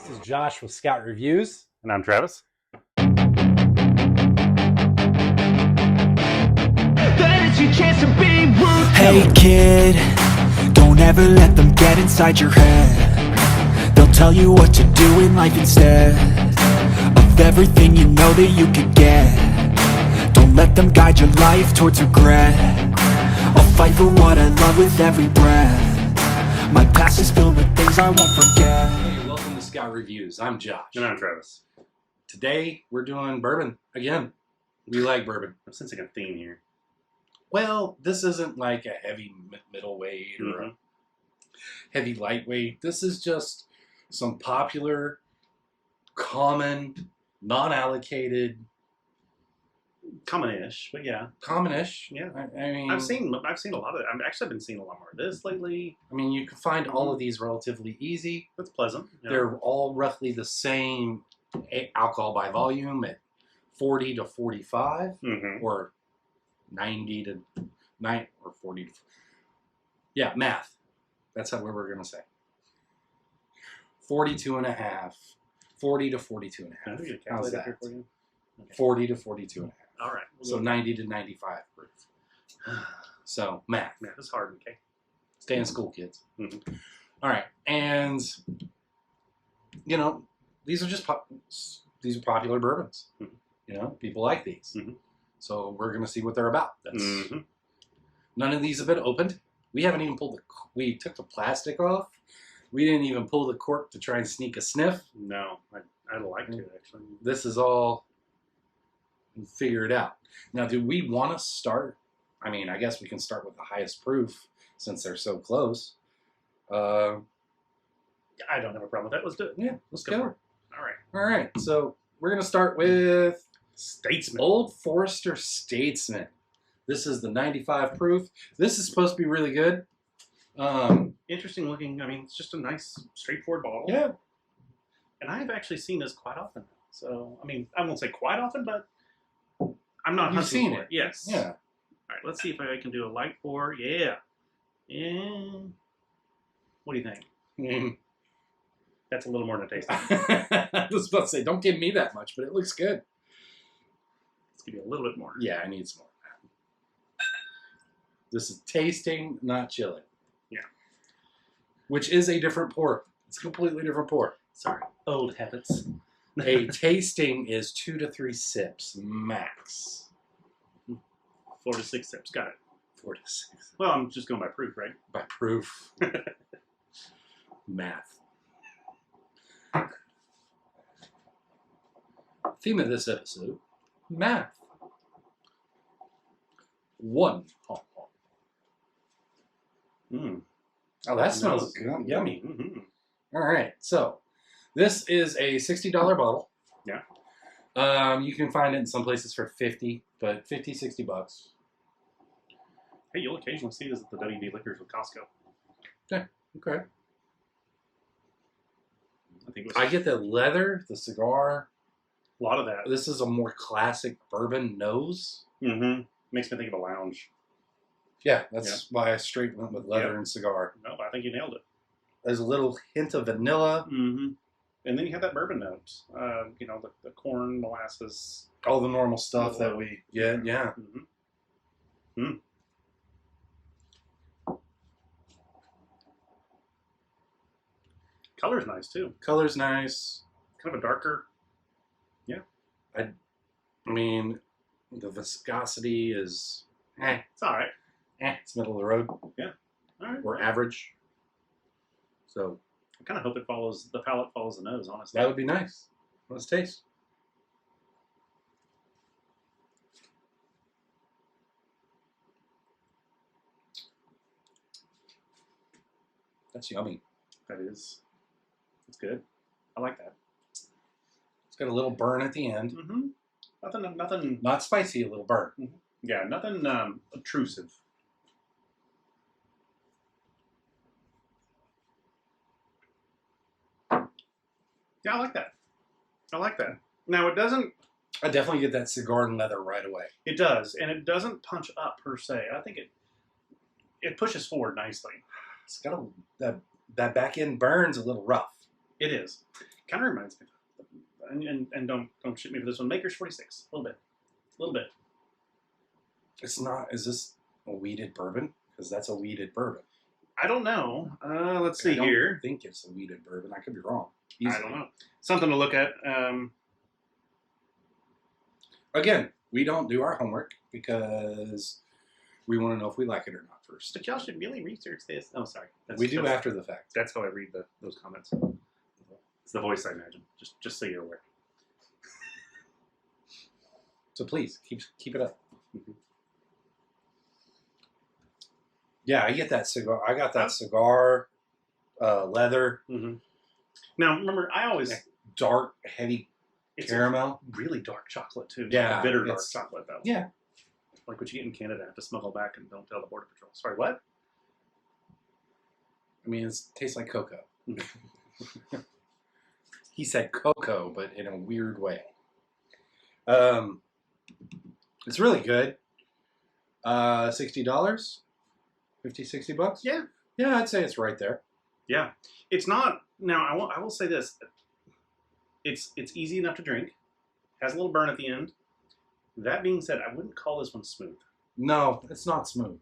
This is Josh with Scout Reviews. And I'm Travis. Hey kid, don't ever let them get inside your head. They'll tell you what to do in life instead of everything you know that you could get. Don't let them guide your life towards regret. I'll fight for what I love with every breath. My past is filled with things I won't forget. Hey, welcome to Scout Reviews. I'm Josh. And I'm Travis. Today we're doing bourbon again. We like bourbon. I'm sensing a theme here. Well, this isn't like a heavy middleweight or a heavy lightweight. This is just some popular, common, non-allocated, Common-ish, but yeah. common-ish. Yeah. I mean, I've seen a lot of it. I've been seeing a lot more of this lately. I mean, you can find all of these relatively easy. That's pleasant. Yeah. They're all roughly the same alcohol by volume at 40 to 45 or 90 to 9 or 40 to, yeah, math. That's how we're going to say. 42 and a half, 40 to 42 and a half. Can I get a How's calculator that? here for you? Okay. 40 to 42 and a half. All right. So 90 to 95 proof. So math. Math is hard, okay? Stay in school, kids. Mhm. All right. And, you know, these are just these are popular bourbons. Mhm. You know, people like these. Mhm. So we're going to see what they're about. That's Mhm. None of these have been opened. We haven't even pulled we took the plastic off. We didn't even pull the cork to try and sneak a sniff. No, I'd like to, actually. This is all figure it out. Now, do we want to start? I mean, I guess we can start with the highest proof since they're so close. I don't have a problem with that. Let's do it. Yeah, let's go. for it. All right. All right, so we're going to start with Statesman. Old Forester Statesman. This is the 95 proof. This is supposed to be really good. Interesting looking. I mean, it's just a nice, straightforward bottle. Yeah. And I've actually seen this quite often. So, I mean, I won't say quite often, but I'm not You've hunting seen for it. Yes. Yeah. All right, let's see if I can do a light pour. Yeah. And what do you think? Mm. That's a little more than a taste. I was about to say, don't give me that much, but it looks good. Let's give you a little bit more. Yeah, I need some more of that. This is tasting, not chilling. Yeah. Which is a different pour. It's a completely different pour. Sorry. Old habits. A tasting is 2 to 3 sips, max. 4 to 6 sips. Got it. 4 to 6. Well, I'm just going by proof, right? By proof. Math. Theme of this episode, math. 1. Mm. Oh, that smells good. Yummy. Mm-hmm. All right, so this is a $60 bottle. Yeah. You can find it in some places for 50, but 50, 60 bucks. Hey, you'll occasionally see this at the WD Liquors with Costco. Okay. I think it was I get the leather, the cigar. a lot of that. This is a more classic bourbon nose. Mm-hmm. Makes me think of a lounge. Yeah, that's why I straight went with leather and cigar. No, I think you nailed it. There's a little hint of vanilla. Mm-hmm. And then you have that bourbon note. You know, the corn, molasses. All the normal stuff that we get, yeah. Mm-hmm. Mm. Color's nice, too. Color's nice. Kind of a darker. Yeah. I mean, the viscosity is, It's all right. it's middle of the road. All right. Or average. So I kind of hope the palate follows the nose, honestly. that would be nice. Let's taste. That's yummy. That is. It's good. I like that. It's got a little burn at the end. Mm-hmm. Nothing. Not spicy, a little burn. Yeah, nothing obtrusive. Yeah, I like that. I like that. Now, it doesn't... I definitely get that cigar and leather right away. It does, and it doesn't punch up per se. I think it pushes forward nicely. It's got that back end burn's a little rough. It is. Kind of reminds me. And don't shoot me for this one. Maker's 46. A little bit. It's not. Is this a weeded bourbon? Because that's a weeded bourbon. I don't know. Let's see I don't here. think it's a weeded bourbon. I could be wrong. I don't know. Something to look at. Again, we don't do our homework because we want to know if we like it or not first. But y'all should really research this. Oh, sorry. We do after the fact. That's how I read those comments. It's the voice, I imagine. Just so you're aware. So please keep it up. Mm-hmm. Yeah, I get that cigar. I got that cigar, leather. Mm-hmm. Now remember, I always dark, heavy caramel. Really dark chocolate too. Yeah, like bitter dark chocolate though. Yeah, like what you get in Canada. Have to smuggle back and don't tell the border patrol. Sorry, what? I mean, it tastes like cocoa. He said cocoa, but in a weird way. It's really good. $60, $50-$60. Yeah, yeah, I'd say it's right there. Yeah, it's not. Now I will say this. It's easy enough to drink. Has a little burn at the end. That being said, I wouldn't call this one smooth. No, it's not smooth.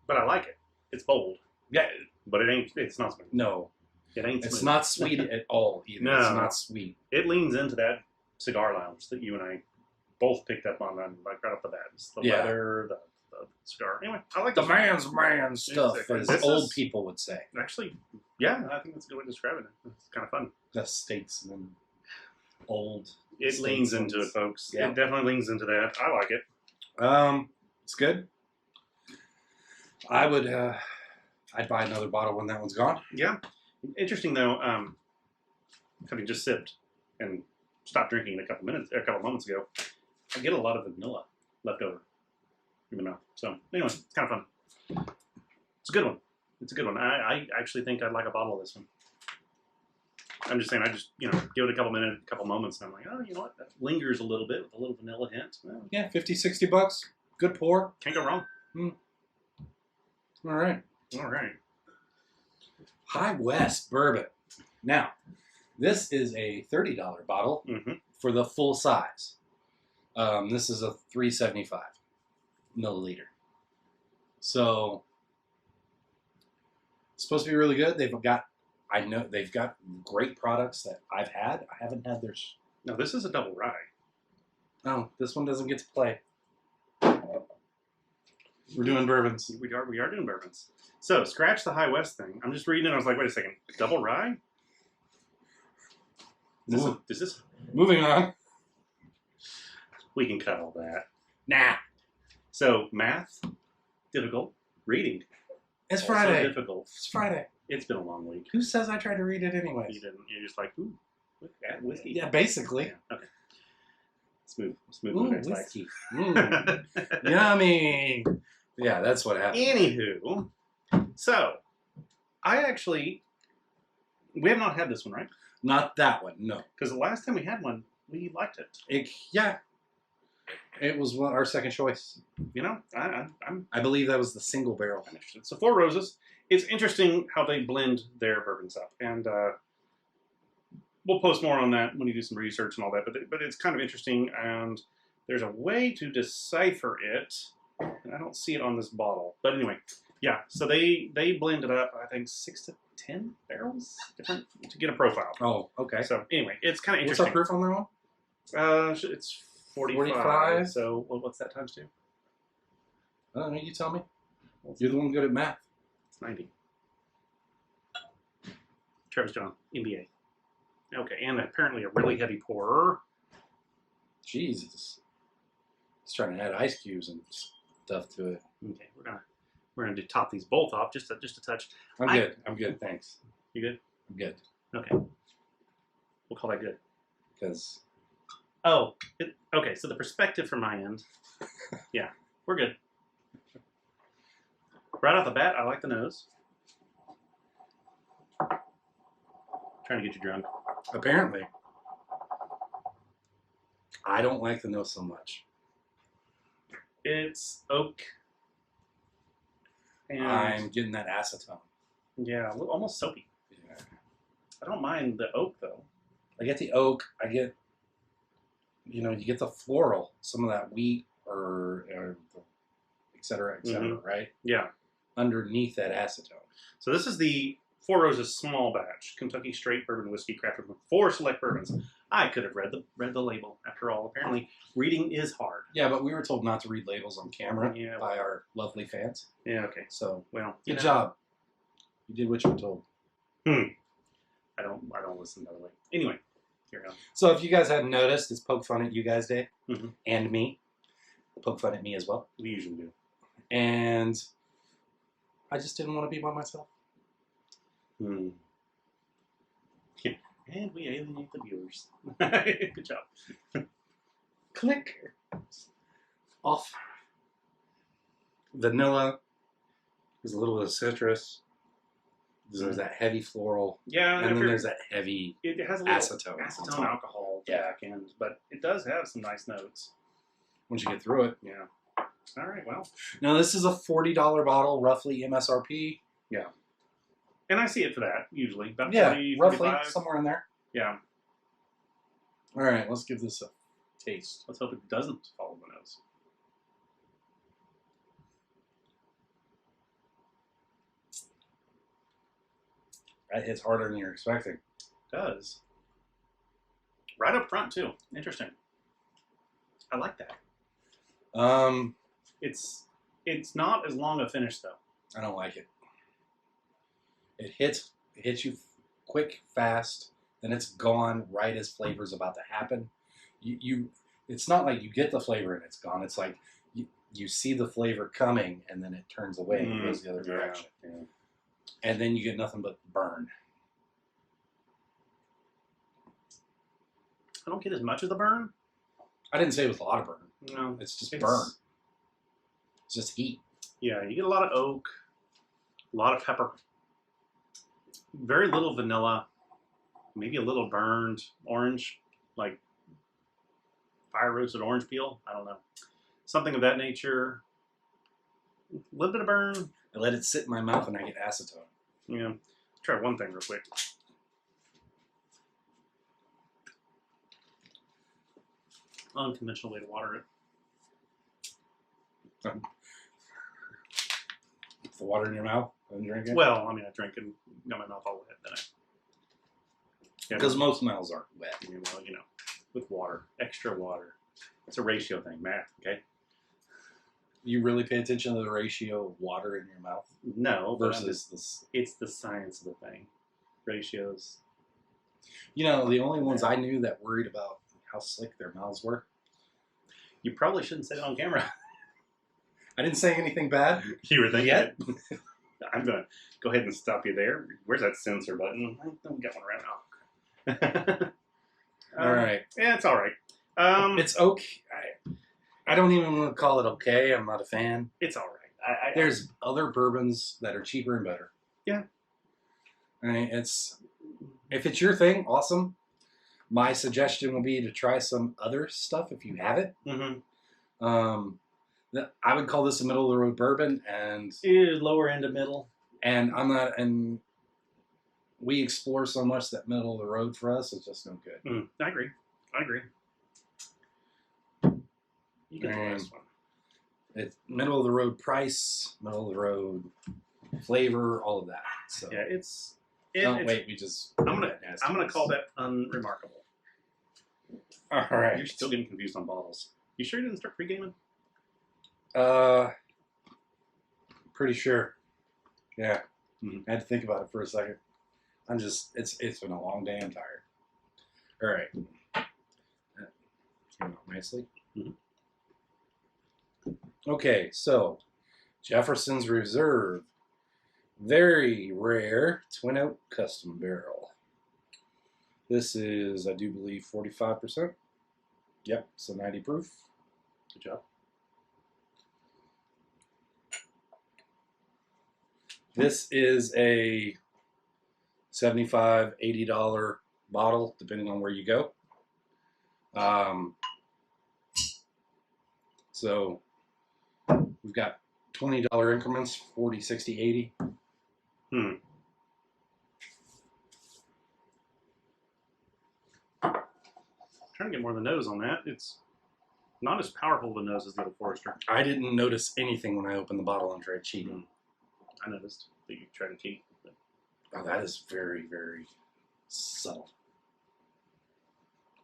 But I like it. It's bold. Yeah, but it ain't. It's not smooth. No, it ain't. It's smooth. not sweet at all. Either. No, it's not sweet. It leans into that cigar lounge that you and I both picked up on, like right off the bat. It's the leather, the cigar. Anyway, I like the man's man stuff, exactly. as old people would say. Actually, yeah, I think that's a good way to describe it. It's kind of fun. The Statesman, old. It leans into it, folks. Yeah. It definitely leans into that. I like it. It's good. I would. I'd buy another bottle when that one's gone. Yeah. Interesting though. Having just sipped and stopped drinking a couple moments ago, I get a lot of vanilla left over in the mouth. So anyway, it's kind of fun. It's a good one. It's a good one. I actually think I'd like a bottle of this one. I'm just saying, I just, give it a couple moments, and I'm like, oh, you know what? That lingers a little bit with a little vanilla hint. Well, yeah, $50-$60. Good pour. Can't go wrong. All right. High West bourbon. Now, this is a $30 bottle for the full size. This is a 375 milliliter. So, it's supposed to be really good. I know they've got great products that I've had. I haven't had theirs. No, this is a double rye. Oh, this one doesn't get to play. We're doing bourbons. We are doing bourbons. So, scratch the High West thing. I'm just reading it. I was like, wait a second. Double rye? Is this... Moving on. We can cut all that. Nah. So, math, difficult. Reading. It's Friday. Difficult. It's Friday. It's been a long week. Who says I tried to read it anyway? You didn't. You're just like, ooh, add whiskey. Yeah, basically. Yeah. Okay. Smooth. Ooh, whiskey. Yummy. Yeah, that's what happened. Anywho, so we have not had this one, right? Not that one, no. Because the last time we had one, we liked it. It was our second choice. I believe that was the single barrel. I'm interested. So Four Roses. It's interesting how they blend their bourbons up, and we'll post more on that when you do some research and all that. But it's kind of interesting, and there's a way to decipher it, and I don't see it on this bottle. But anyway, yeah. So they blend it up. I think 6 to 10 barrels different to get a profile. Oh, okay. So anyway, it's kind of interesting. What's our proof on that one? It's 45. So what's that times 2? I don't know. You tell me. You're the one good at math. It's 90. Travis John, NBA. Okay, and apparently a really heavy pourer. Jesus. He's trying to add ice cubes and stuff to it. Okay, we're gonna top these both off just a touch. I'm good. Thanks. You good? I'm good. Okay. We'll call that good. Because. Oh, okay. So the perspective from my end. Yeah, we're good. Right off the bat, I like the nose. Trying to get you drunk. Apparently. I don't like the nose so much. It's oak. And I'm getting that acetone. Yeah, almost soapy. Yeah. I don't mind the oak, though. I get the oak. I get, you get the floral, some of that wheat or et cetera, right? Yeah. Underneath that acetone. So this is the Four Roses small batch Kentucky straight bourbon whiskey crafted from 4 select bourbons. I could have read the label. After all, apparently reading is hard. Yeah, but we were told not to read labels on camera by our lovely fans. Yeah. Okay. So well, good job. You did what you were told. I don't listen by the way. Anyway, here we go. So if you guys hadn't noticed, it's Poke Fun at You Guys Day, Mm-hmm. and me. Poke fun at me as well. We usually do. And I just didn't want to be by myself. And we alienate the viewers. Good job. Click. Off. Vanilla. There's a little bit of citrus. There's that heavy floral. Yeah. And then there's that heavy it has a acetone. Acetone alcohol back end, but it does have some nice notes. Once you get through it. Yeah. All right, well. Now, this is a $40 bottle, roughly MSRP. Yeah. And I see it for that, usually. About 40, roughly, 45. somewhere in there. Yeah. All right, let's give this a taste. Let's hope it doesn't follow the nose. That hits harder than you're expecting. It does. Right up front, too. Interesting. I like that. It's not as long a finish, though. I don't like it. It hits you quick, fast, then it's gone right as flavor's about to happen. It's not like you get the flavor and it's gone. It's like you see the flavor coming and then it turns away and goes the other direction. Yeah. And then you get nothing but burn. I don't get as much of the burn. I didn't say it was a lot of burn. No. It's just burn. It's just heat. Yeah, you get a lot of oak, a lot of pepper, very little vanilla, maybe a little burned orange, like fire roasted orange peel. I don't know. Something of that nature. A little bit of burn. I let it sit in my mouth and I get acetone. Yeah. Try one thing real quick. Unconventional way to water it. The water in your mouth and drink it? Well, I mean, I drank and got my mouth all wet. Then because most mouths aren't wet. Well, with water, extra water. It's a ratio thing, math. Okay. You really pay attention to the ratio of water in your mouth? No, versus this. It's the science of the thing. Ratios. The only ones I knew that worried about how slick their mouths were. You probably shouldn't say it on camera. I didn't say anything bad. You were thinking it? I'm going to go ahead and stop you there. Where's that censor button? I don't get one around now. All right. Yeah, it's all right. It's okay. I don't even want to call it okay. I'm not a fan. It's all right. There's other bourbons that are cheaper and better. Yeah. I mean, if it's your thing, awesome. My suggestion will be to try some other stuff if you have it. Mm-hmm. I would call this a middle of the road bourbon, and lower end of middle. And I'm not, and we explore so much that middle of the road for us is just no good. I agree. You get the last one. It's middle of the road price, middle of the road flavor, all of that. So yeah, I'm gonna call that unremarkable. All right. You're still getting confused on bottles. You sure you didn't start pre-gaming? Pretty sure. Yeah. I had to think about it for a second. It's been a long day. I'm tired. All right. That came out nicely. Okay, so Jefferson's Reserve. Very rare twin oak custom barrel. This is, I do believe, 45%. Yep, so 90 proof. Good job. This is a $75, $80 bottle, depending on where you go. So we've got $20 increments, 40, 60, 80. trying to get more of the nose on that. It's not as powerful of a nose as the Old Forester. I didn't notice anything when I opened the bottle and tried cheating. I noticed that you tried to cheat. But... Oh, that is very, very subtle.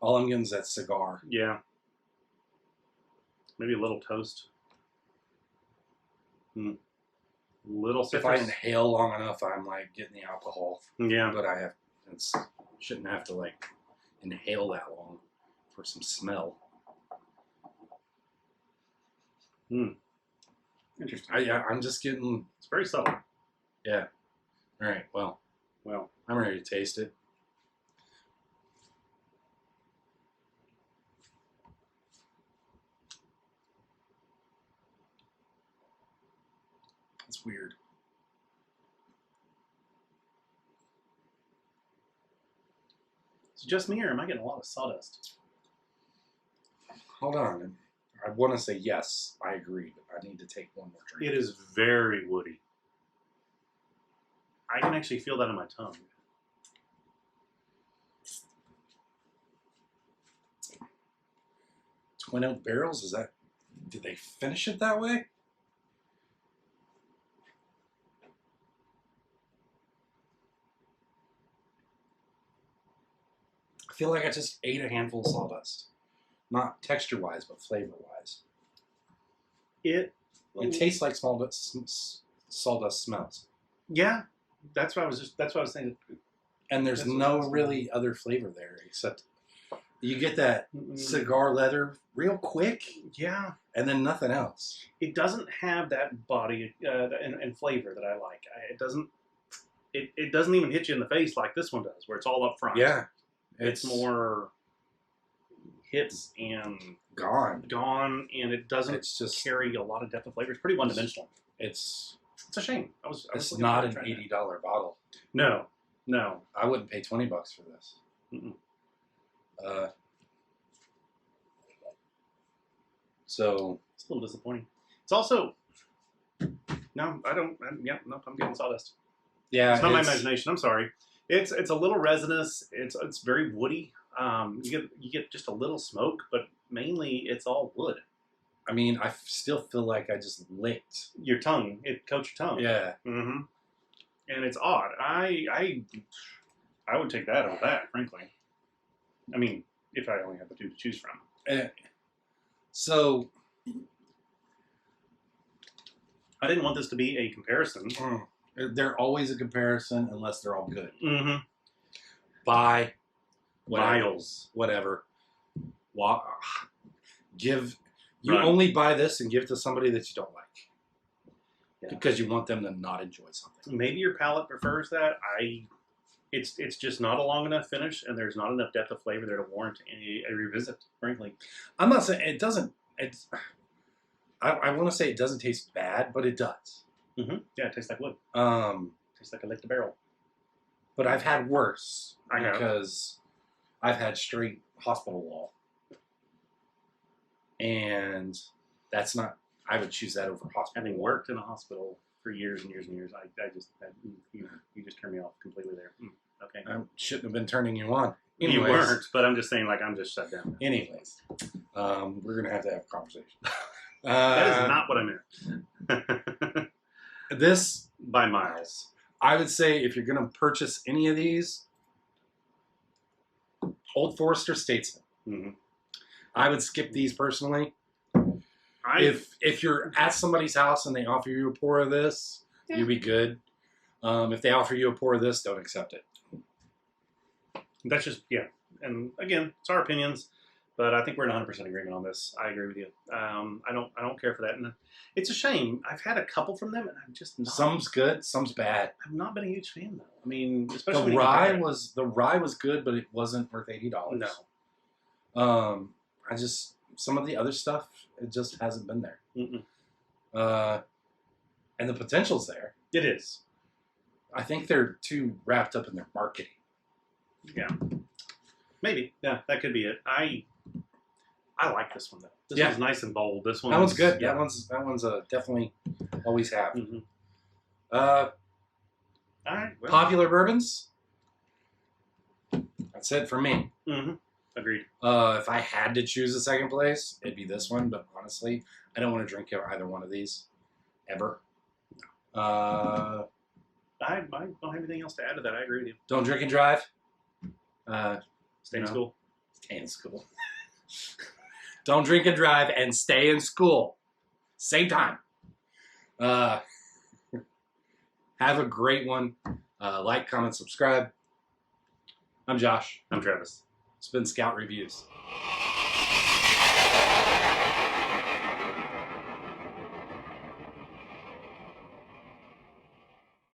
All I'm getting is that cigar. Yeah. Maybe a little toast. Little citrus. If I inhale long enough, I'm like getting the alcohol. Yeah. But shouldn't have to like inhale that long for some smell. Interesting. I'm just getting. It's very subtle. Yeah. All right. Well, I'm ready to taste it. It's weird. Is it just me, or am I getting a lot of sawdust? Hold on. I want to say yes, I agree, but I need to take one more drink. It is very woody. I can actually feel that on my tongue. Twin oak barrels? Did they finish it that way? I feel like I just ate a handful of sawdust. Not texture-wise, but flavor-wise. It tastes like sawdust smells. Yeah, that's what I was saying. And there's no really other flavor there except you get that cigar leather real quick. Yeah, and then nothing else. It doesn't have that body and flavor that I like. It doesn't. It doesn't even hit you in the face like this one does, where it's all up front. Yeah, it's more hits and gone, and it doesn't carry a lot of depth of flavor. It's pretty one-dimensional. It's a shame. It's not an $80 bottle. No, I wouldn't pay $20 for this. So it's a little disappointing. It's also no, I don't. I'm getting sawdust. Yeah, it's not my imagination. I'm sorry. It's a little resinous. It's very woody. You get just a little smoke, but mainly it's all wood. I mean, I still feel like I just licked your tongue. It coats your tongue. Yeah. Mm-hmm. And it's odd. I would take that over that, frankly. I mean, if I only had the two to choose from. So I didn't want this to be a comparison. They're always a comparison unless they're all good. Mm-hmm. Buy miles, whatever. Only buy this and give it to somebody that you don't like, because you want them to not enjoy something. Maybe your palate prefers that. It's just not a long enough finish, and there's not enough depth of flavor there to warrant a revisit. Frankly, I'm not saying it doesn't. I want to say it doesn't taste bad, but it does. Mm-hmm. Yeah, it tastes like wood. Tastes like a licked barrel. But I've had worse because I've had straight hospital wall, and that's not. I would choose that over hospital. Having worked in a hospital for years and years and years, you just turned me off completely there. Okay, I shouldn't have been turning you on. Anyways, you weren't, but I'm just saying, like, I'm just shut down. Anyways, we're gonna have to have a conversation. That is not what I meant. This by miles. I would say if you're gonna purchase any of these, Old Forester, Statesman. Mm-hmm. I would skip these personally. If you're at somebody's house and they offer you a pour of this, you'd be good. If they offer you a pour of this, don't accept it. That's just, and again, it's our opinions, but I think we're in 100% agreement on this. I agree with you. I don't care for that, and it's a shame. I've had a couple from them, and I'm just not. Some's good, some's bad. I've not been a huge fan though. I mean, especially the rye was good, but it wasn't worth $80. No. Some of the other stuff, it just hasn't been there. Mm-mm. And the potential's there. It is. I think they're too wrapped up in their marketing. Yeah. Maybe. Yeah, that could be it. I like this one though. This one's nice and bold. That one's good. Yeah. That one's definitely always have. Mm-hmm. All right. Popular Bourbons. That's it for me. Mm-hmm. Agreed. If I had to choose a second place, it'd be this one. But honestly, I don't want to drink either one of these ever. I don't have anything else to add to that. I agree with you. Don't drink and drive. Stay in school. Stay in school. Don't drink and drive and stay in school. Same time. Have a great one. Like, comment, subscribe. I'm Josh. I'm Travis. It's been Scout Reviews.